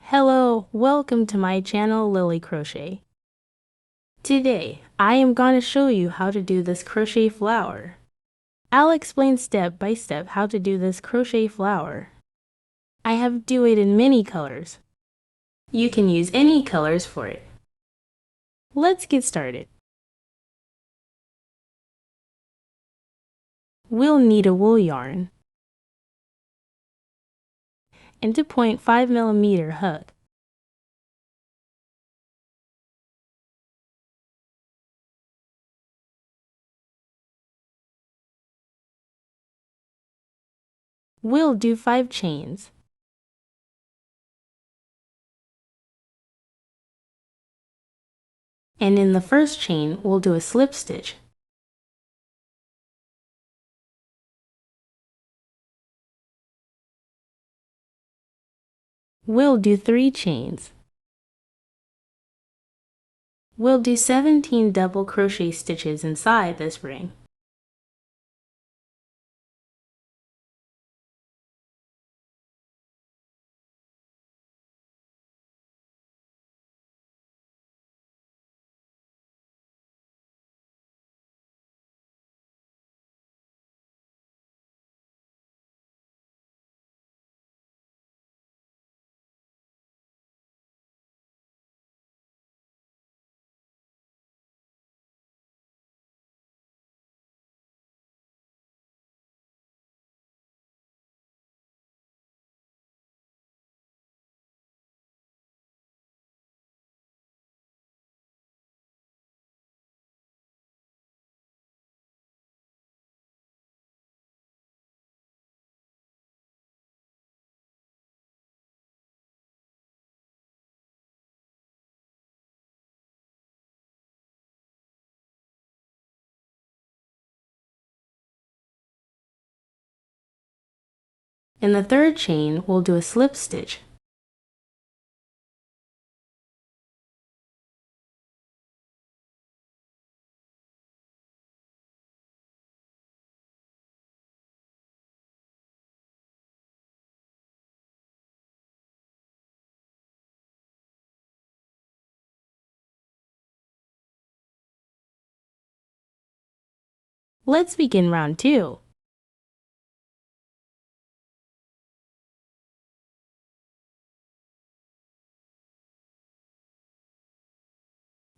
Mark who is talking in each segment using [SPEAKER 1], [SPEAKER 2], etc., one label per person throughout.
[SPEAKER 1] Hello, welcome to my channel Lily Crochet. Today, I am going to show you how to do this crochet flower. I'll explain step by step how to do this crochet flower. I have do it in many colors. You can use any colors for it. Let's get started. We'll need a wool yarn and a 0.5mm hook. We'll do 5 chains. And in the first chain, we'll do a slip stitch. We'll do 3 chains. We'll do 17 double crochet stitches inside this ring. In the third chain, we'll do a slip stitch. Let's begin round 2.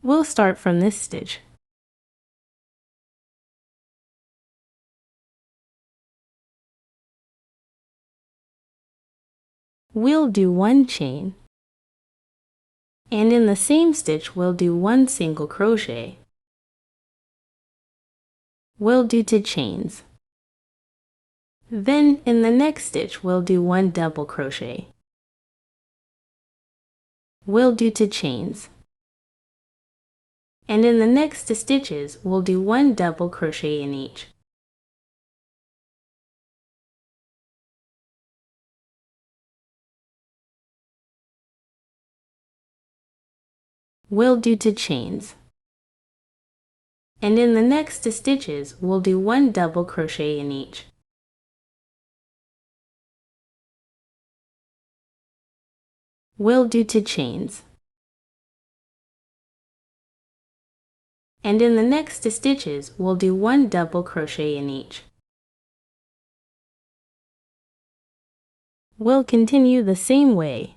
[SPEAKER 1] We'll start from this stitch. We'll do 1 chain. And in the same stitch, we'll do 1 single crochet. We'll do 2 chains. Then in the next stitch, we'll do 1 double crochet. We'll do 2 chains. And in the next 2 stitches, we'll do 1 double crochet in each. We'll do 2 chains. And in the next 2 stitches, we'll do 1 double crochet in each. We'll do 2 chains. And in the next 2 stitches, we'll do 1 double crochet in each. We'll continue the same way.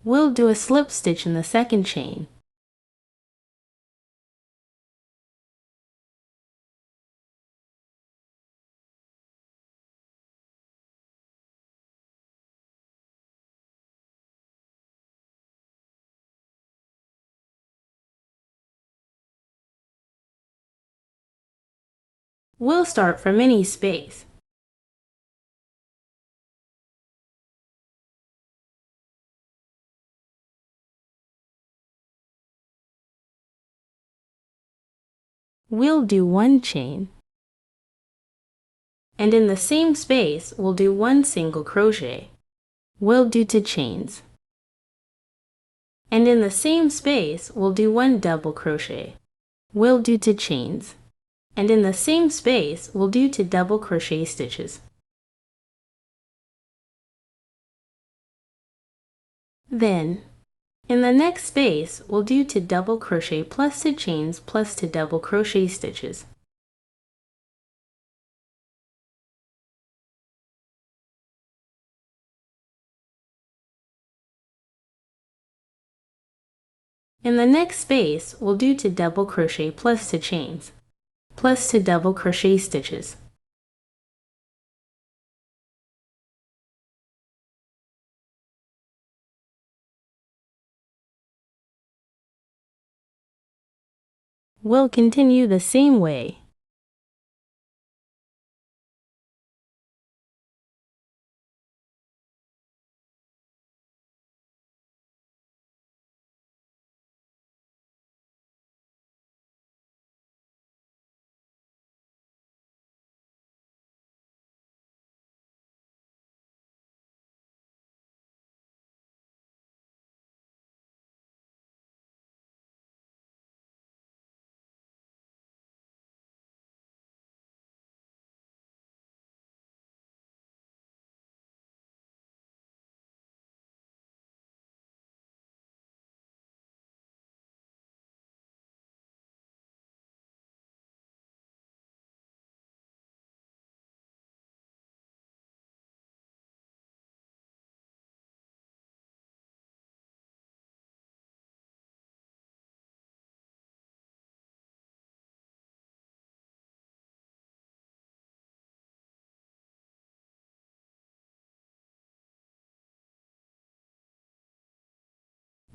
[SPEAKER 1] We'll do a slip stitch in the second chain. We'll start from any space. We'll do 1 chain. And in the same space, we'll do 1 single crochet. We'll do 2 chains. And in the same space, we'll do 1 double crochet. We'll do 2 chains. And in the same space, we'll do 2 double crochet stitches. Then, in the next space, we'll do 2 double crochet plus 2 chains plus 2 double crochet stitches. In the next space, we'll do 2 double crochet plus 2 chains, plus 2 double crochet stitches. We'll continue the same way.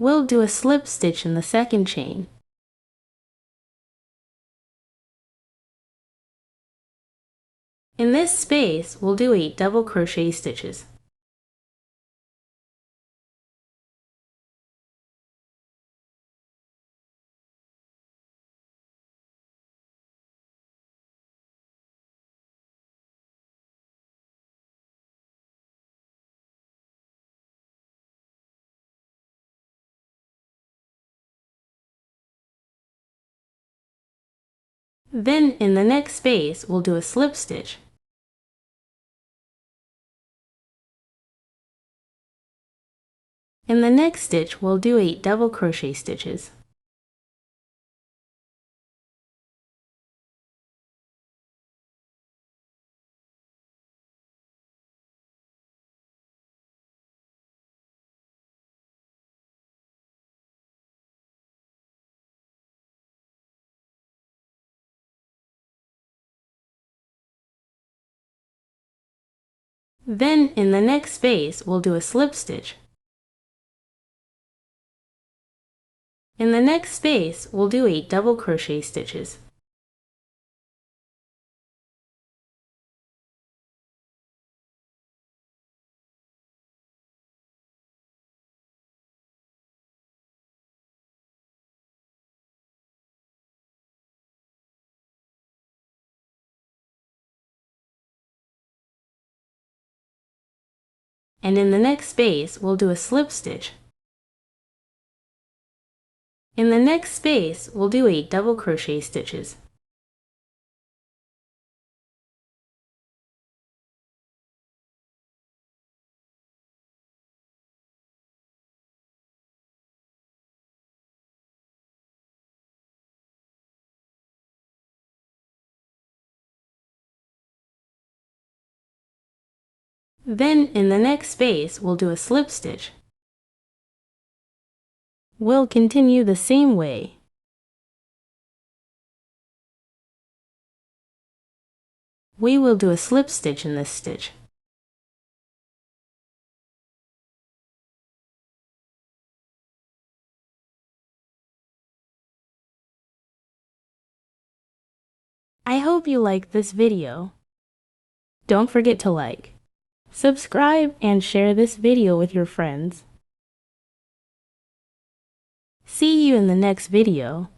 [SPEAKER 1] We'll do a slip stitch in the second chain. In this space, we'll do 8 double crochet stitches. Then, in the next space, we'll do a slip stitch. In the next stitch, we'll do 8 double crochet stitches. Then, in the next space, we'll do a slip stitch. In the next space, we'll do 8 double crochet stitches. And in the next space, we'll do a slip stitch. In the next space, we'll do 8 double crochet stitches. Then, in the next space, we'll do a slip stitch. We'll continue the same way. We will do a slip stitch in this stitch. I hope you liked this video. Don't forget to like, subscribe, and share this video with your friends. See you in the next video.